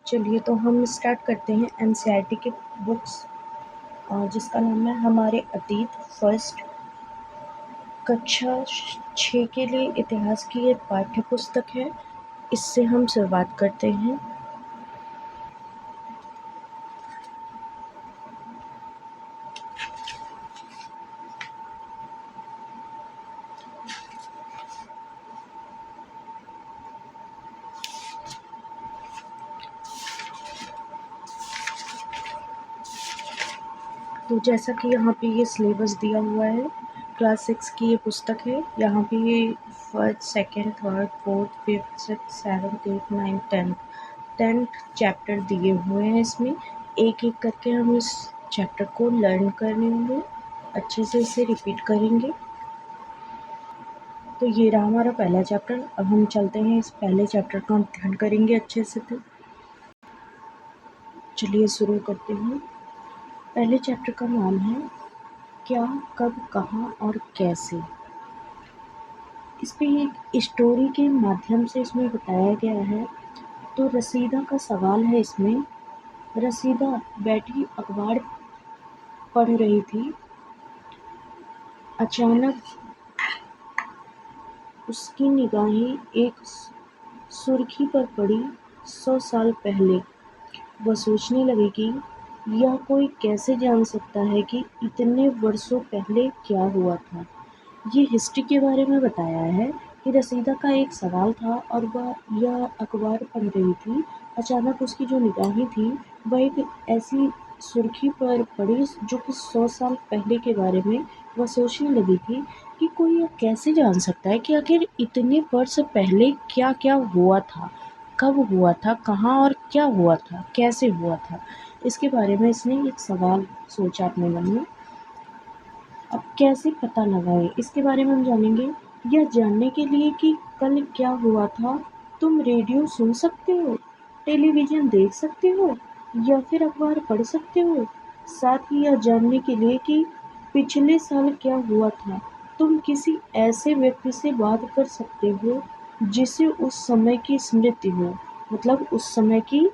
चलिए तो हम स्टार्ट करते हैं एनसीईआरटी के बुक्स जिसका नाम है हमारे अतीत फर्स्ट कक्षा 6 के लिए इतिहास की ये पाठ्य पुस्तक है। इससे हम शुरुआत करते हैं। तो जैसा कि यहाँ पे ये सिलेबस दिया हुआ है, क्लास 6 की ये पुस्तक है। यहाँ पे ये first second third fourth fifth six seventh eight ninth tenth chapter दिए हुए हैं। इसमें एक एक करके हम इस चैप्टर को लर्न करेंगे, अच्छे से इसे रिपीट करेंगे। तो ये रहा हमारा पहला चैप्टर। अब हम चलते हैं, इस पहले चैप्टर का हम अध्ययन करेंगे अच्छे से। तो चलिए शुरू करते हैं। पहले चैप्टर का नाम है क्या, कब, कहाँ और कैसे। इस पे एक स्टोरी के माध्यम से इसमें बताया गया है। तो रसीदा का सवाल है इसमें। रसीदा बैठी अखबार पढ़ रही थी। अचानक उसकी निगाहें एक सुर्खी पर पड़ी। 100 साल पहले। वह सोचने लगी कि यह कोई कैसे जान सकता है कि इतने वर्षों पहले क्या हुआ था। ये हिस्ट्री के बारे में बताया है कि रसीदा का एक सवाल था और वह यह अखबार पढ़ रही थी। अचानक उसकी जो निगाहें थी वह एक ऐसी सुर्खी पर पड़ी जो कि 100 साल पहले के बारे में वह सोचने लगी थी कि कोई यह कैसे जान सकता है कि आखिर इतने वर्ष पहले क्या क्या हुआ था, कब हुआ था, कहाँ और क्या हुआ था, कैसे हुआ था। इसके बारे में इसने एक सवाल सोचा अपने मन में। अब कैसे पता लगाएं, इसके बारे में हम जानेंगे। यह जानने के लिए कि कल क्या हुआ था, तुम रेडियो सुन सकते हो, टेलीविज़न देख सकते हो या फिर अखबार पढ़ सकते हो। साथ ही यह जानने के लिए कि पिछले साल क्या हुआ था, तुम किसी ऐसे व्यक्ति से बात कर सकते हो जिसे उस समय की स्मृति हो। मतलब उस समय की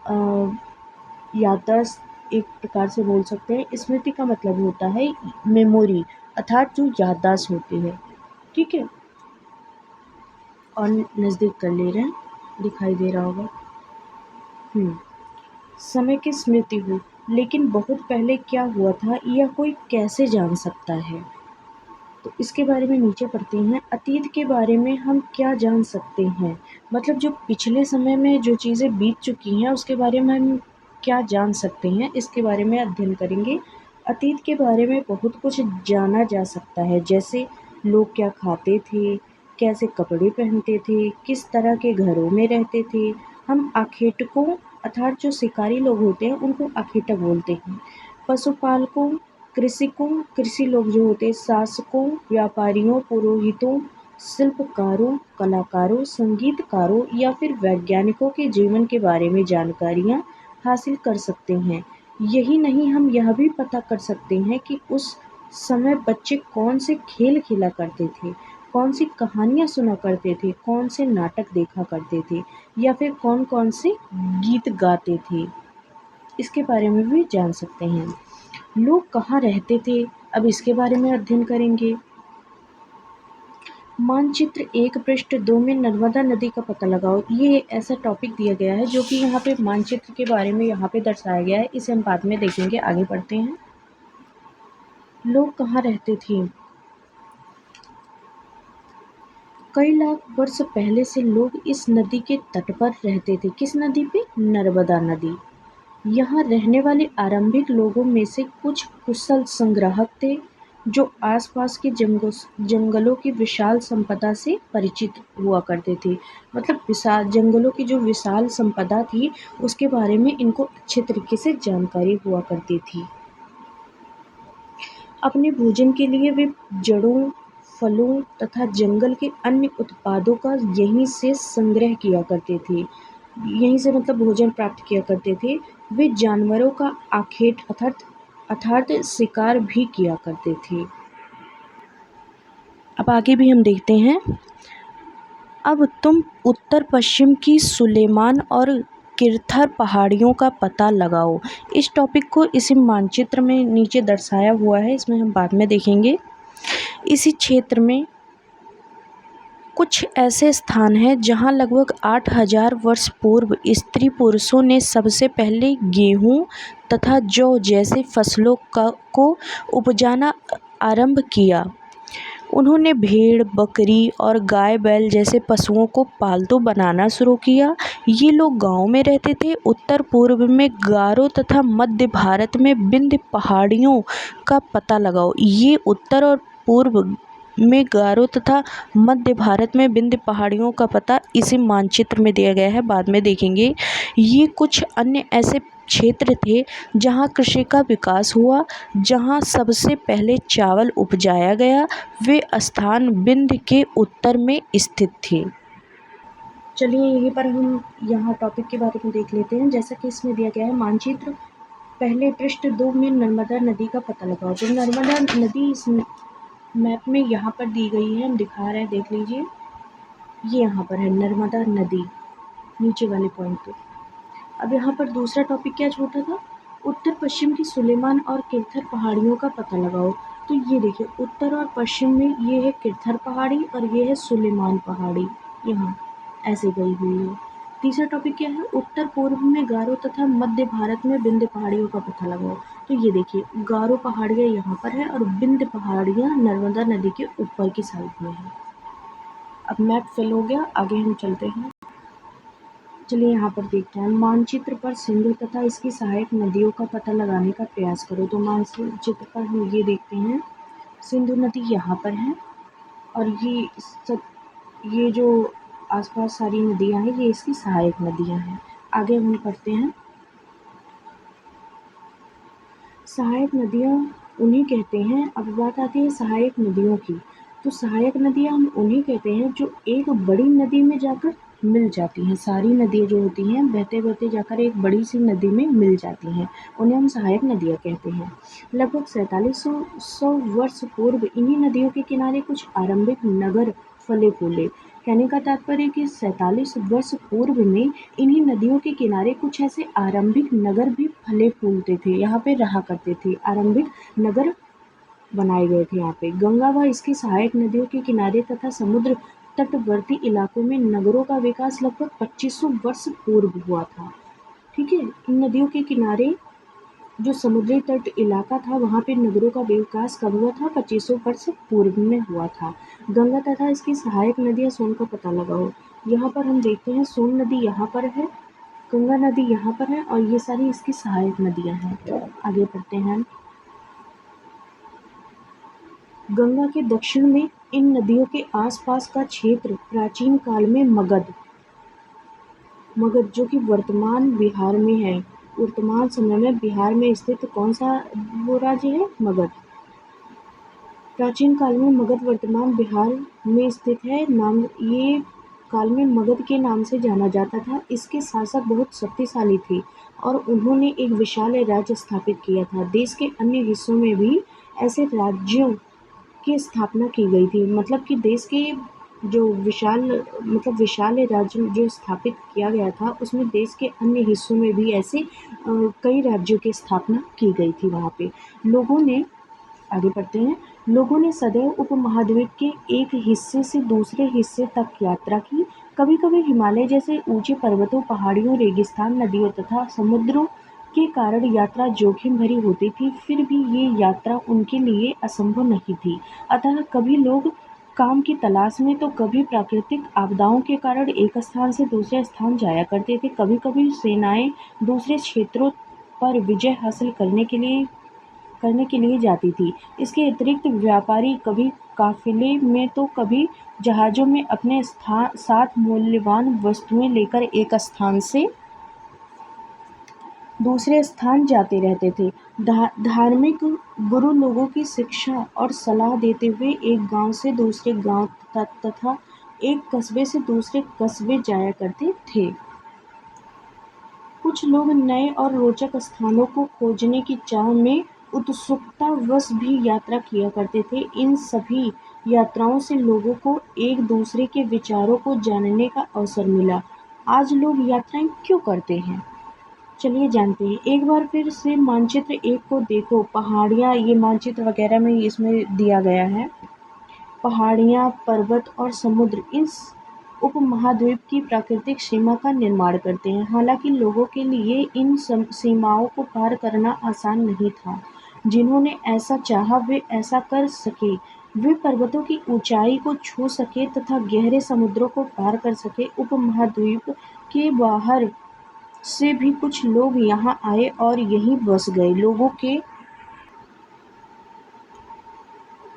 अ, याददाश्त एक प्रकार से बोल सकते हैं। स्मृति का मतलब होता है मेमोरी, अर्थात जो याददाश्त होती है। ठीक है, और नज़दीक कर ले रहे हैं, दिखाई दे रहा होगा। समय की स्मृति हो, लेकिन बहुत पहले क्या हुआ था यह कोई कैसे जान सकता है। तो इसके बारे में नीचे पढ़ते हैं। अतीत के बारे में हम क्या जान सकते हैं, मतलब जो पिछले समय में जो चीज़ें बीत चुकी हैं उसके बारे में हम क्या जान सकते हैं, इसके बारे में अध्ययन करेंगे। अतीत के बारे में बहुत कुछ जाना जा सकता है, जैसे लोग क्या खाते थे, कैसे कपड़े पहनते थे, किस तरह के घरों में रहते थे। हम आखेटकों अर्थात जो शिकारी लोग होते हैं उनको आखेटक बोलते हैं। पशुपालकों, कृषकों, कृषि लोग जो होते हैं, शासकों, व्यापारियों, पुरोहितों, शिल्पकारों, कलाकारों, संगीतकारों या फिर वैज्ञानिकों के जीवन के बारे में जानकारियाँ हासिल कर सकते हैं। यही नहीं, हम यह भी पता कर सकते हैं कि उस समय बच्चे कौन से खेल खेला करते थे, कौन सी कहानियाँ सुना करते थे, कौन से नाटक देखा करते थे या फिर कौन कौन से गीत गाते थे। इसके बारे में भी जान सकते हैं। लोग कहाँ रहते थे, अब इसके बारे में अध्ययन करेंगे। मानचित्र 1 पृष्ठ 2 में नर्मदा नदी का पता लगाओ। ये ऐसा टॉपिक दिया गया है जो कि यहाँ पे मानचित्र के बारे में यहाँ पे दर्शाया गया है। इसे हम बाद में देखेंगे, आगे बढ़ते हैं। लोग कहाँ रहते थे। कई लाख वर्ष पहले से लोग इस नदी के तट पर रहते थे। किस नदी पे? नर्मदा नदी। यहाँ रहने वाले आरंभिक लोगों में से कुछ कुशल संग्राहक थे जो आसपास के जंगलों की विशाल संपदा से परिचित हुआ करते थे। मतलब विशाल जंगलों की जो विशाल संपदा थी उसके बारे में इनको अच्छे तरीके से जानकारी हुआ करती थी। अपने भोजन के लिए वे जड़ों, फलों तथा जंगल के अन्य उत्पादों का यहीं से संग्रह किया करते थे। यहीं से मतलब भोजन प्राप्त किया करते थे। वे जानवरों का आखेट अर्थात शिकार भी किया करते थे। अब आगे भी हम देखते हैं। अब तुम उत्तर पश्चिम की सुलेमान और किरथर पहाड़ियों का पता लगाओ। इस टॉपिक को इसी मानचित्र में नीचे दर्शाया हुआ है, इसमें हम बाद में देखेंगे। इसी क्षेत्र में कुछ ऐसे स्थान हैं जहां लगभग 8000 वर्ष पूर्व स्त्री पुरुषों ने सबसे पहले गेहूं तथा जौ जैसे फसलों को उपजाना आरंभ किया। उन्होंने भेड़, बकरी और गाय बैल जैसे पशुओं को पालतू बनाना शुरू किया। ये लोग गांव में रहते थे। उत्तर पूर्व में गारो तथा मध्य भारत में विंध्य पहाड़ियों का पता लगाओ। ये उत्तर और पूर्व में गारो तथा मध्य भारत में विंध्य पहाड़ियों का पता इसी मानचित्र में दिया गया है, बाद में देखेंगे। ये कुछ अन्य ऐसे क्षेत्र थे जहाँ कृषि का विकास हुआ, जहाँ सबसे पहले चावल उपजाया गया। वे स्थान विंध्य के उत्तर में स्थित थे। चलिए यहीं पर हम यहाँ टॉपिक के बारे में देख लेते हैं। जैसा कि इसमें दिया गया है मानचित्र, पहले पृष्ठ 2 में नर्मदा नदी का पता लगाओ। तो नर्मदा नदी इस मैप में यहाँ पर दी गई है, हम दिखा रहे हैं, देख लीजिए। ये यहाँ पर है नर्मदा नदी, नीचे वाले पॉइंट पे। अब यहाँ पर दूसरा टॉपिक क्या छोटा था, उत्तर पश्चिम की सुलेमान और किरथर पहाड़ियों का पता लगाओ। तो ये देखिए, उत्तर और पश्चिम में ये है किरथर पहाड़ी और ये है सुलेमान पहाड़ी, यहाँ ऐसे गई हुई है। तीसरा टॉपिक क्या है, उत्तर पूर्व में गारो तथा मध्य भारत में विंध्य पहाड़ियों का पता लगाओ। तो ये देखिए, गारो पहाड़ियाँ यहाँ पर है और विंध्य पहाड़ियाँ नर्मदा नदी के ऊपर की साइड में है। अब मैप फिल हो गया, आगे हम चलते हैं। चलिए यहाँ पर देखते हैं, मानचित्र पर सिंधु तथा इसकी सहायक नदियों का पता लगाने का प्रयास करो। तो मानचित्र पर हम ये देखते हैं, सिंधु नदी यहाँ पर है और ये जो आसपास सारी नदियाँ हैं ये इसकी सहायक नदियाँ हैं। आगे हम पढ़ते हैं। सहायक नदियाँ उन्हें कहते हैं, अब बात आती है सहायक नदियों की। तो सहायक नदियाँ हम उन्हें कहते हैं जो एक बड़ी नदी में जाकर मिल जाती हैं। सारी नदियाँ जो होती हैं बहते बहते जाकर एक बड़ी सी नदी में मिल जाती हैं, उन्हें हम सहायक नदियाँ कहते हैं। लगभग 4700 वर्ष पूर्व इन्हीं नदियों के किनारे कुछ आरंभिक नगर फले फूले। कहने का तात्पर्य कि 47 वर्ष पूर्व में इन्हीं नदियों के किनारे कुछ ऐसे आरंभिक नगर भी फले फूलते थे, यहाँ पे रहा करते थे, आरंभिक नगर बनाए गए थे यहाँ पे। गंगा व इसकी सहायक नदियों के किनारे तथा समुद्र तटवर्ती इलाकों में नगरों का विकास लगभग 2500 वर्ष पूर्व हुआ था। ठीक है, इन नदियों के किनारे जो समुद्री तट इलाका था वहाँ पे नगरों का विकास कब हुआ था, 2500 वर्ष पूर्व में हुआ था। गंगा तथा इसकी सहायक नदियाँ सोन का पता लगाओ। यहाँ पर हम देखते हैं सोन नदी यहाँ पर है, गंगा नदी यहाँ पर है और ये सारी इसकी सहायक नदियाँ हैं। आगे बढ़ते हैं। गंगा के दक्षिण में इन नदियों के आसपास का क्षेत्र प्राचीन काल में मगध जो कि वर्तमान बिहार में है, वर्तमान समय में बिहार में स्थित कौन सा वो राज्य है, मगध। प्राचीन काल में मगध वर्तमान बिहार में स्थित है। नाम ये काल में मगध के नाम से जाना जाता था। इसके शासक बहुत शक्तिशाली थे और उन्होंने एक विशाल राज्य स्थापित किया था। देश के अन्य हिस्सों में भी ऐसे राज्यों की स्थापना की गई थी। मतलब कि देश के जो विशाल राज्य जो स्थापित किया गया था उसमें देश के अन्य हिस्सों में भी ऐसे कई राज्यों की स्थापना की गई थी। वहाँ पे लोगों ने, आगे बढ़ते हैं, लोगों ने सदैव उपमहाद्वीप के एक हिस्से से दूसरे हिस्से तक यात्रा की। कभी कभी हिमालय जैसे ऊंचे पर्वतों, पहाड़ियों, रेगिस्तान, नदियों तथा समुद्रों के कारण यात्रा जोखिम भरी होती थी, फिर भी ये यात्रा उनके लिए असंभव नहीं थी। अतः कभी लोग काम की तलाश में तो कभी प्राकृतिक आपदाओं के कारण एक स्थान से दूसरे स्थान जाया करते थे। कभी कभी सेनाएं दूसरे क्षेत्रों पर विजय हासिल करने के लिए जाती थी। इसके अतिरिक्त व्यापारी कभी काफिले में तो कभी जहाज़ों में अपने साथ मूल्यवान वस्तुएं लेकर एक स्थान से दूसरे स्थान जाते रहते थे। धार्मिक गुरु लोगों की शिक्षा और सलाह देते हुए एक गांव से दूसरे गांव तथा एक कस्बे से दूसरे कस्बे जाया करते थे। कुछ लोग नए और रोचक स्थानों को खोजने की चाह में उत्सुकतावश भी यात्रा किया करते थे। इन सभी यात्राओं से लोगों को एक दूसरे के विचारों को जानने का अवसर मिला। आज लोग यात्राएं क्यों करते हैं? चलिए जानते हैं। एक बार फिर से मानचित्र एक को देखो, पहाड़ियाँ, ये मानचित्र वगैरह में इसमें दिया गया है। पहाड़ियाँ, पर्वत और समुद्र इस उपमहाद्वीप की प्राकृतिक सीमा का निर्माण करते हैं। हालांकि लोगों के लिए इन सीमाओं को पार करना आसान नहीं था। जिन्होंने ऐसा चाहा वे ऐसा कर सके। वे पर्वतों की ऊंचाई को छू सके तथा गहरे समुद्रों को पार कर सके। उपमहाद्वीप के बाहर से भी कुछ लोग यहाँ आए और यहीं बस गए।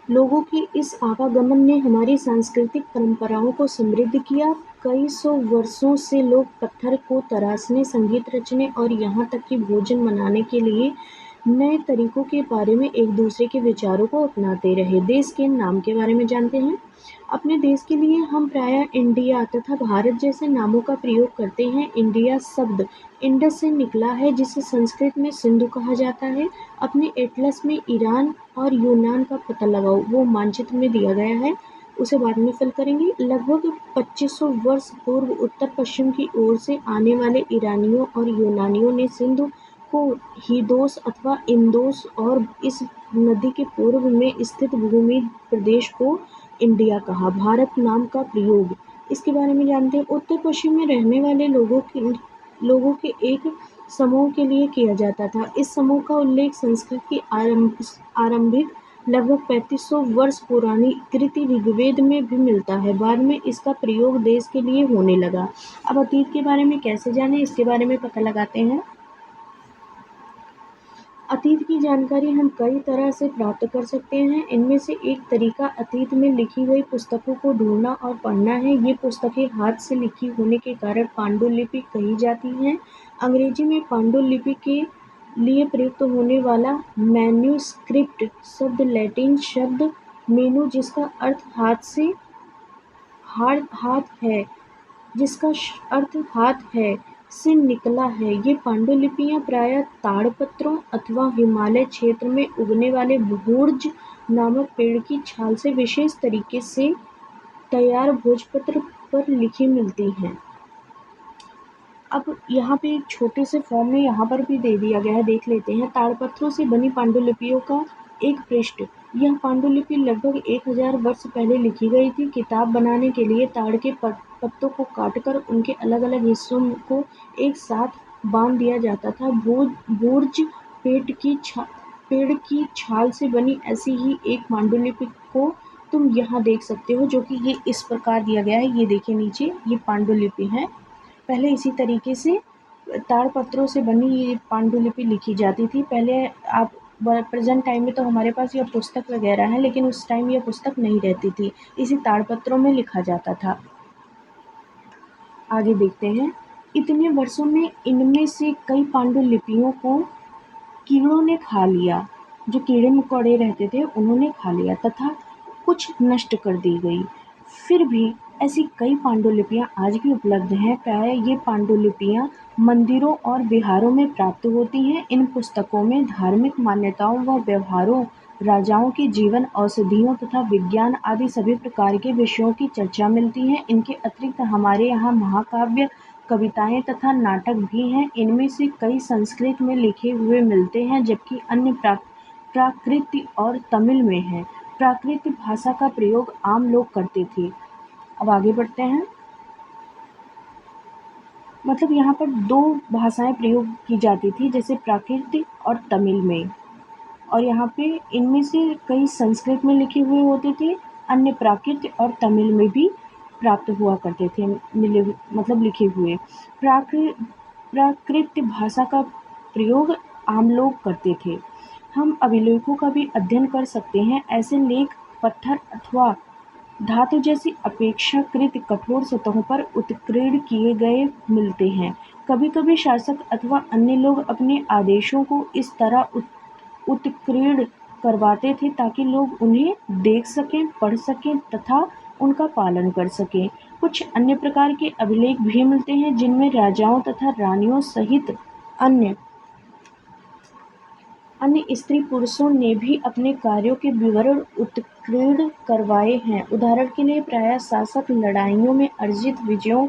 लोगों के इस आवागमन ने हमारी सांस्कृतिक परंपराओं को समृद्ध किया। कई सौ वर्षों से लोग पत्थर को तराशने, संगीत रचने और यहाँ तक कि भोजन बनाने के लिए नए तरीकों के बारे में एक दूसरे के विचारों को अपनाते रहे। देश के नाम के बारे में जानते हैं। अपने देश के लिए हम प्रायः इंडिया तथा भारत जैसे नामों का प्रयोग करते हैं। इंडिया शब्द इंडस से निकला है, जिसे संस्कृत में सिंधु कहा जाता है। अपने एटलस में ईरान और यूनान का पता लगाओ, वो मानचित्र में दिया गया है, उसे बाद में फिल करेंगे। लगभग 2500 वर्ष पूर्व उत्तर पश्चिम की ओर से आने वाले ईरानियों और यूनानियों ने सिंधु को हिदोस अथवा इंदोस और इस नदी के पूर्व में स्थित भूमि प्रदेश को इंडिया कहा। भारत नाम का प्रयोग, इसके बारे में जानते हैं। उत्तर पश्चिम में रहने वाले लोगों के एक समूह के लिए किया जाता था। इस समूह का उल्लेख संस्कृत की आरंभिक लगभग 3500 वर्ष पुरानी कृति ऋग्वेद में भी मिलता है। बाद में इसका प्रयोग देश के लिए होने लगा। अब अतीत के बारे में कैसे जानें, इसके बारे में पता लगाते हैं। अतीत की जानकारी हम कई तरह से प्राप्त कर सकते हैं। इनमें से एक तरीका अतीत में लिखी गई पुस्तकों को ढूंढना और पढ़ना है। ये पुस्तकें हाथ से लिखी होने के कारण पांडुलिपि कही जाती हैं। अंग्रेजी में पांडुलिपि के लिए प्रयुक्त होने वाला मैन्युस्क्रिप्ट शब्द लैटिन शब्द मेनू, जिसका अर्थ हाथ है, से निकला है। ये पांडुलिपियां प्रायः ताड़पत्रों अथवा हिमालय क्षेत्र में उगने वाले भूर्ज नामक पेड़ की छाल से विशेष तरीके से तैयार भोजपत्र पर लिखी मिलती हैं। अब यहाँ पे एक छोटे से फॉर्म में यहाँ पर भी दे दिया गया है, देख लेते हैं। ताड़पत्रों से बनी पांडुलिपियों का एक पृष्ठ। यह पांडुलिपि लगभग 1000 वर्ष पहले लिखी गई थी। किताब बनाने के लिए ताड़ के पत्तों को काटकर उनके अलग अलग हिस्सों को एक साथ बांध दिया जाता था। भूर्ज पेड़ की छाल से बनी ऐसी ही एक पांडुलिपि को तुम यहाँ देख सकते हो, जो कि ये इस प्रकार दिया गया है। ये देखिए नीचे, ये पांडुलिपि है। पहले इसी तरीके से ताड़पत्रों से बनी ये पांडुलिपि लिखी जाती थी। पहले आप प्रेजेंट टाइम में तो हमारे पास यह पुस्तक वगैरह है, लेकिन उस टाइम यह पुस्तक नहीं रहती थी, इसी ताड़पत्रों में लिखा जाता था। आगे देखते हैं। इतने वर्षों में इनमें से कई पांडुलिपियों को कीड़ों ने खा लिया। जो कीड़े मकोड़े रहते थे उन्होंने खा लिया तथा कुछ नष्ट कर दी गई। फिर भी ऐसी कई पांडुलिपियां आज भी उपलब्ध हैं। प्रायः ये पांडुलिपियां मंदिरों और विहारों में प्राप्त होती हैं। इन पुस्तकों में धार्मिक मान्यताओं व व्यवहारों, राजाओं के जीवन, औषधियों तथा विज्ञान आदि सभी प्रकार के विषयों की चर्चा मिलती है। इनके अतिरिक्त हमारे यहाँ महाकाव्य, कविताएं तथा नाटक भी हैं। इनमें से कई संस्कृत में लिखे हुए मिलते हैं, जबकि अन्य प्राकृत और तमिल में हैं। प्राकृत भाषा का प्रयोग आम लोग करते थे। अब आगे बढ़ते हैं। मतलब यहाँ पर 2 भाषाएं प्रयोग की जाती थी, जैसे प्राकृत और तमिल में। और यहाँ पे इनमें से कई संस्कृत में लिखे हुए होते थे, अन्य प्राकृत और तमिल में भी प्राप्त हुआ करते थे, मतलब लिखे हुए। प्राकृत भाषा का प्रयोग आम लोग करते थे। हम अभिलेखों का भी अध्ययन कर सकते हैं। ऐसे लेख पत्थर अथवा धातु जैसी अपेक्षाकृत कठोर सतहों पर उत्कीर्ण किए गए मिलते हैं। कभी-कभी शासक अथवा अन्य लोग अपने आदेशों को इस तरह उत्कीर्ण करवाते थे ताकि लोग उन्हें देख सकें, पढ़ सकें तथा उनका पालन कर सकें। कुछ अन्य प्रकार के अभिलेख भी मिलते हैं, जिनमें राजाओं तथा रानियों सहित अन्य स्त्री पुरुषों ने भी अपने कार्यों के विवरण उत्कीर्ण करवाए हैं। उदाहरण के लिए प्रायः शासक लड़ाइयों में अर्जित विजयों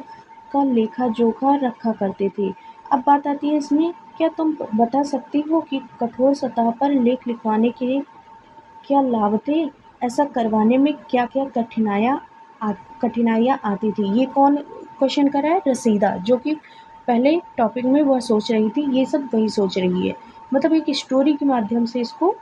का लेखा जोखा रखा करते थे। अब बात आती है इसमें, क्या तुम बता सकती हो कि कठोर सतह पर लेख लिखवाने के क्या लाभ थे? ऐसा करवाने में क्या-क्या कठिनाइयाँ आती थी? ये कौन क्वेश्चन कर रहा है? रसीदा, जो कि पहले टॉपिक में वह सोच रही थी, ये सब वही सोच रही है। मतलब एक स्टोरी के माध्यम से इसको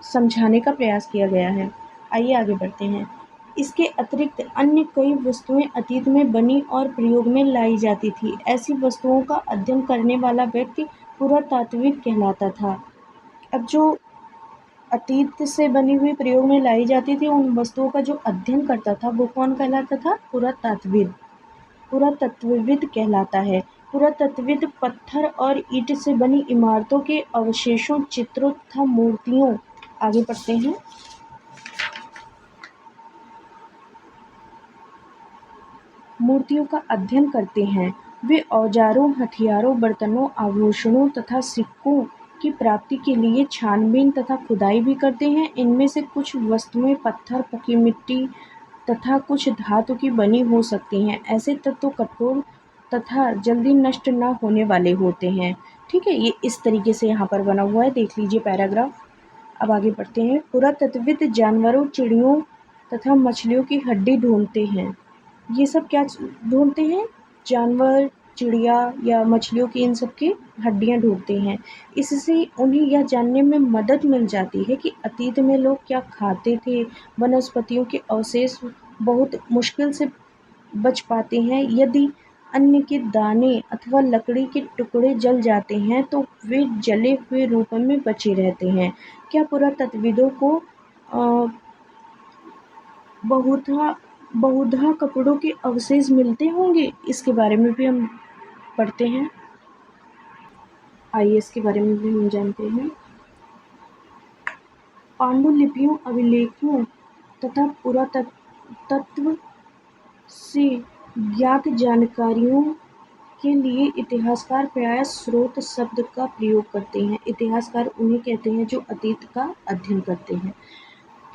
समझाने का प्रयास किया गया है। आइए आगे बढ़ते हैं। इसके अतिरिक्त अन्य कई वस्तुएं अतीत में बनी और प्रयोग में लाई जाती थी। ऐसी वस्तुओं का अध्ययन करने वाला व्यक्ति पुरातात्विद कहलाता था। अब जो अतीत से बनी हुई प्रयोग में लाई जाती थी उन वस्तुओं का जो अध्ययन करता था वो कौन कहलाता था? पुरातात्विद। पुरातत्वविद कहलाता है। पुरातत्वविद पत्थर और ईंट से बनी इमारतों के अवशेषों, चित्रों तथा मूर्तियों, आगे बढ़ते हैं, मूर्तियों का अध्ययन करते हैं। वे औजारों, हथियारों, बर्तनों, आभूषणों तथा सिक्कों की प्राप्ति के लिए छानबीन तथा खुदाई भी करते हैं। इनमें से कुछ वस्तुएं पत्थर, पकी मिट्टी तथा कुछ धातु की बनी हो सकती हैं। ऐसे तत्व कठोर तथा जल्दी नष्ट न होने वाले होते हैं। ठीक है, ये इस तरीके से यहाँ पर बना हुआ है, देख लीजिए पैराग्राफ। अब आगे बढ़ते हैं। पुरातत्वविद जानवरों, चिड़ियों तथा मछलियों की हड्डी ढूंढते हैं। ये सब क्या ढूंढते हैं? जानवर, चिड़िया या मछलियों की इन सब की हड्डियां ढूंढते हैं। इससे उन्हें यह जानने में मदद मिल जाती है कि अतीत में लोग क्या खाते थे। वनस्पतियों के अवशेष बहुत मुश्किल से बच पाते हैं। यदि अन्न के दाने अथवा लकड़ी के टुकड़े जल जाते हैं तो वे जले हुए रूप में बचे रहते हैं। क्या पुरातत्वविदों को अ, बहुधा बहुधा कपड़ों के अवशेष मिलते होंगे? इसके बारे में भी हम पढ़ते हैं। आइए इसके बारे में भी हम जानते हैं। पांडुलिपियों, अभिलेखों तथा पुरातत्व से ज्ञात जानकारियों के लिए इतिहासकार प्रायः स्रोत शब्द का प्रयोग करते हैं। इतिहासकार उन्हें कहते हैं जो अतीत का अध्ययन करते हैं।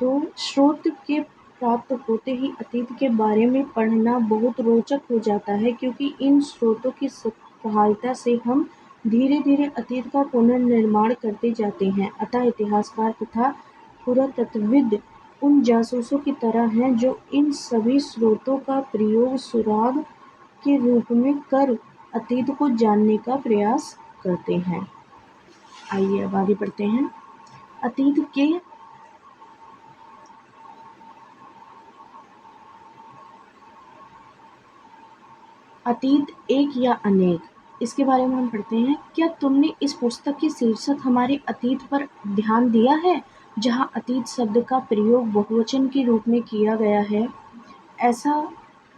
तो स्रोत के प्राप्त होते ही अतीत के बारे में पढ़ना बहुत रोचक हो जाता है, क्योंकि इन स्रोतों की सहायता से हम धीरे-धीरे अतीत का पुनर्निर्माण करते जाते हैं। अतः इतिहासकार तथा पुरातत्वविद उन जासूसों की तरह हैं जो इन सभी स्रोतों का प्रयोग सुराग के रूप में कर अतीत को जानने का प्रयास करते हैं। आइए अब आगे बढ़ते हैं। अतीत के अतीत एक या अनेक, इसके बारे में हम पढ़ते हैं। क्या तुमने इस पुस्तक की शीर्षक हमारे अतीत पर ध्यान दिया है, जहाँ अतीत शब्द का प्रयोग बहुवचन के रूप में किया गया है? ऐसा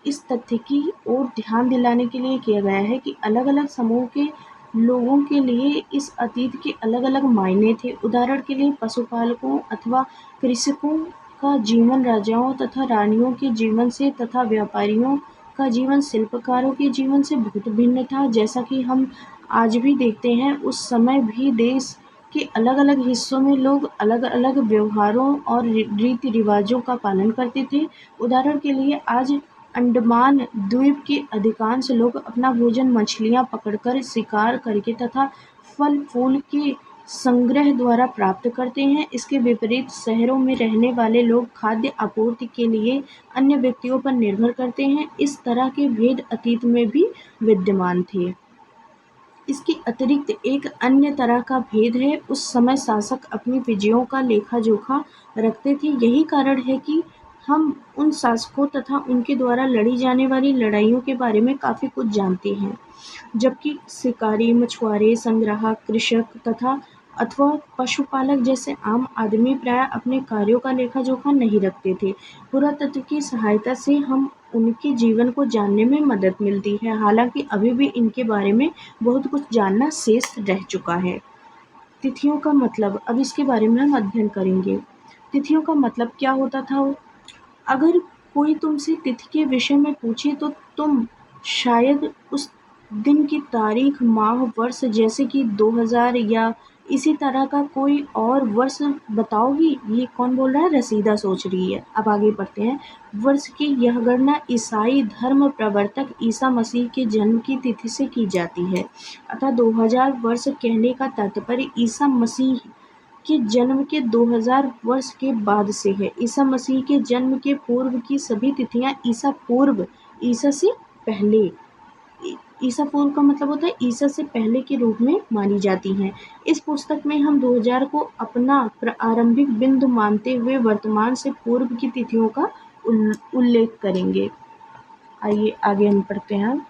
इस तथ्य की ओर ध्यान दिलाने के लिए किया गया है कि अलग-अलग समूह के लोगों के लिए इस अतीत के अलग-अलग मायने थे। उदाहरण के लिए पशुपालकों अथवा कृषकों का जीवन राजाओं तथा रानियों के जीवन से तथा व्यापारियों का जीवन शिल्पकारों के जीवन से बहुत भिन्न था। जैसा कि हम आज भी देखते हैं, उस समय भी देश के अलग-अलग हिस्सों में लोग अलग-अलग व्यवहारों और रीति रिवाजों का पालन करते थे। उदाहरण के लिए आज अंडमान द्वीप के अधिकांश लोग अपना भोजन मछलियां पकड़कर, शिकार करके तथा फल फूल के संग्रह द्वारा प्राप्त करते हैं। इसके विपरीत शहरों में रहने वाले लोग खाद्य आपूर्ति के लिए अन्य व्यक्तियों पर निर्भर करते हैं। इस तरह के भेद अतीत में भी विद्यमान थे। इसके अतिरिक्त एक अन्य तरह का भेद है, उस समय शासक अपनी विजयों का लेखा जोखा रखते थे। यही कारण है कि हम उन शासकों तथा उनके द्वारा लड़ी जाने वाली लड़ाइयों के बारे में काफ़ी कुछ जानते हैं, जबकि शिकारी, मछुआरे, संग्राहक, कृषक तथा अथवा पशुपालक जैसे आम आदमी प्रायः अपने कार्यों का लेखा जोखा नहीं रखते थे। पुरातत्व की सहायता से हम उनके जीवन को जानने में मदद मिलती है, हालांकि अभी भी इनके बारे में बहुत कुछ जानना शेष रह चुका है। तिथियों का मतलब, अब इसके बारे में हम अध्ययन करेंगे। तिथियों का मतलब क्या होता था? अगर कोई तुमसे तिथि के विषय में पूछे तो तुम शायद उस दिन की तारीख, माह, वर्ष, जैसे कि 2000 या इसी तरह का कोई और वर्ष बताओगी? ये कौन बोल रहा है? रसीदा सोच रही है। अब आगे बढ़ते हैं। वर्ष की यह गणना ईसाई धर्म प्रवर्तक ईसा मसीह के जन्म की तिथि से की जाती है, अतः 2000 वर्ष कहने का तात्पर्य ईसा मसीह के जन्म के 2000 वर्ष के बाद से है। ईसा मसीह के जन्म के पूर्व की सभी तिथियां ईसा पूर्व, ईसा से पहले, ईसा पूर्व का मतलब होता है ईसा से पहले के रूप में मानी जाती हैं। इस पुस्तक में हम 2000 को अपना प्रारंभिक बिंदु मानते हुए वर्तमान से पूर्व की तिथियों का उल्लेख करेंगे। आइए आगे हम पढ़ते हैं।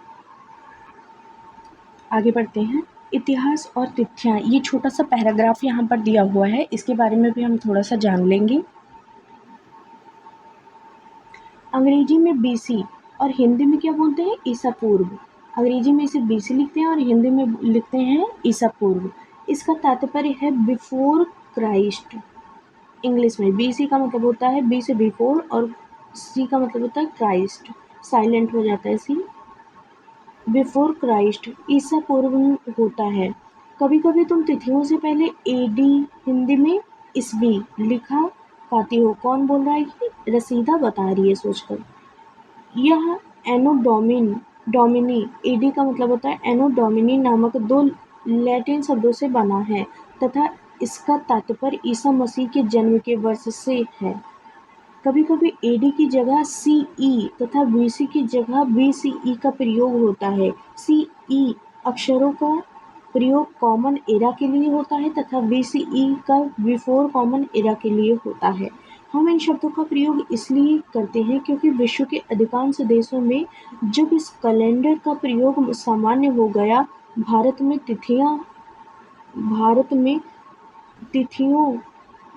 आगे बढ़ते हैं। इतिहास और तिथियां, ये छोटा सा पैराग्राफ यहाँ पर दिया हुआ है, इसके बारे में भी हम थोड़ा सा जान लेंगे। अंग्रेजी में बीसी और हिंदी में क्या बोलते हैं? ईसा पूर्व। अंग्रेजी में इसे बीसी लिखते हैं और हिंदी में लिखते हैं ईसा पूर्व। इसका तात्पर्य है बिफोर क्राइस्ट। इंग्लिश में बीसी का मतलब होता है बी से बिफोर और सी का मतलब होता है क्राइस्ट, साइलेंट हो जाता है सी। बिफोर क्राइस्ट ईसा पूर्व होता है। कभी कभी तुम तिथियों से पहले एडी, हिंदी में ईस्वी लिखा पाती हो। कौन बोल रहा है? कि रसीदा बता रही है सोचकर। यह एनो डोमिनी, एडी का मतलब होता है एनो डोमिनी नामक दो लैटिन शब्दों से बना है तथा इसका तात्पर्य ईसा मसीह के जन्म के वर्ष से है। कभी कभी एडी की जगह सीई तथा बीसी की जगह बीसीई का प्रयोग होता है। सीई अक्षरों का प्रयोग कॉमन एरा के लिए होता है तथा बीसीई का बिफोर कॉमन एरा के लिए होता है। हम इन शब्दों का प्रयोग इसलिए करते हैं क्योंकि विश्व के अधिकांश देशों में जब इस कैलेंडर का प्रयोग सामान्य हो गया, भारत में तिथियों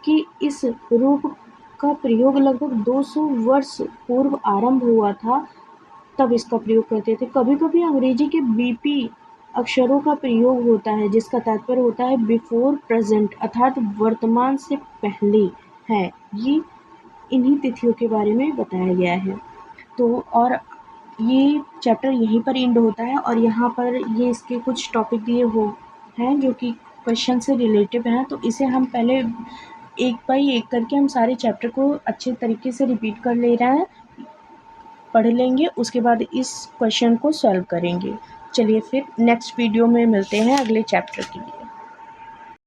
के इस रूप का प्रयोग लगभग 200 वर्ष पूर्व आरंभ हुआ था, तब इसका प्रयोग करते थे। कभी कभी अंग्रेजी के बीपी अक्षरों का प्रयोग होता है जिसका तात्पर्य होता है बिफोर प्रेजेंट, अर्थात वर्तमान से पहले है। ये इन्हीं तिथियों के बारे में बताया गया है। तो और ये चैप्टर यहीं पर एंड होता है और यहाँ पर ये इसके कुछ टॉपिक दिए हो हैं जो कि क्वेश्चन से रिलेटिव हैं, तो इसे हम पहले एक बाई एक करके हम सारे चैप्टर को अच्छे तरीके से रिपीट कर ले रहे हैं, पढ़ लेंगे, उसके बाद इस क्वेश्चन को सॉल्व करेंगे। चलिए फिर नेक्स्ट वीडियो में मिलते हैं अगले चैप्टर के लिए।